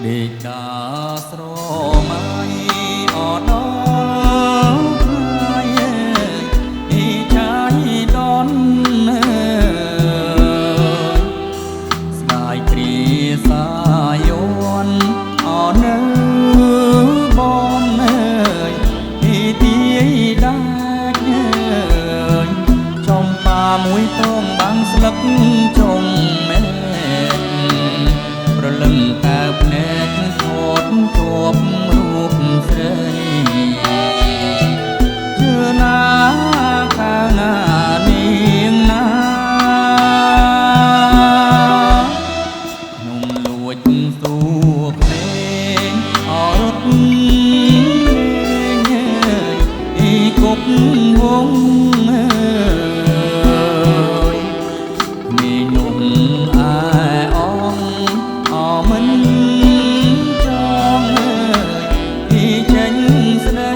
ដេកដាស្រមៃអដល់ថ្ងៃអីចាយដនស្ដាយគ្រាសាយនអនៅបងអីទីដាច់ចំបាមួយតងបាំងស្លឹកចុងមែនប្រលឹងតែភ្នែកថតជាប់រូបស្រីជឿណាខាងណានាងណាខ្ញុំលួចសួរភ្នែកអរត់លេងអីគប់វងមាននំអាយអងអមិនចងពីចេញស្ដី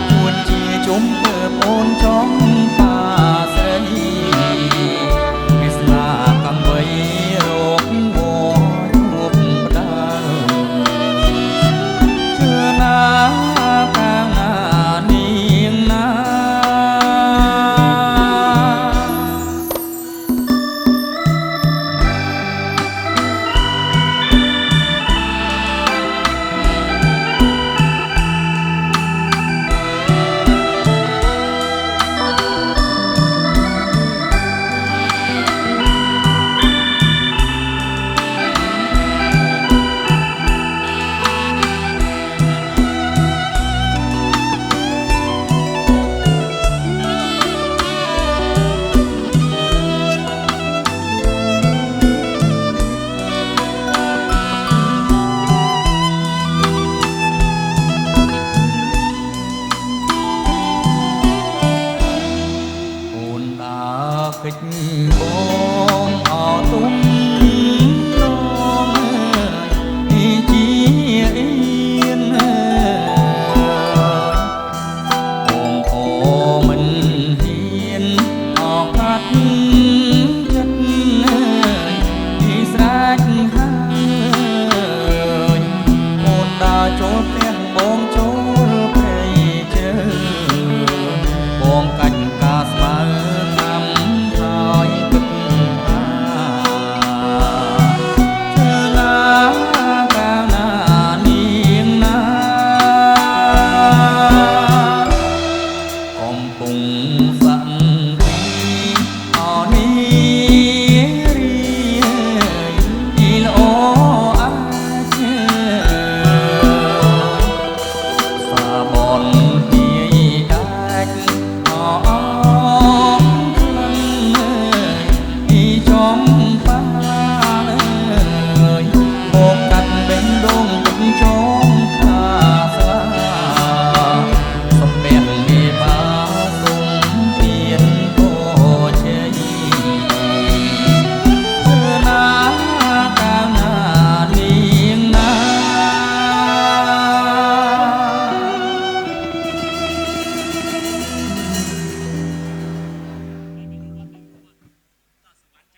ជួនជាជុំធ្វើអូនចង់តាស្រីវាស្នាកំបីរកវជួបផ្ដាជឿណាកាងណានាងណា កិច្ចបងអទុំ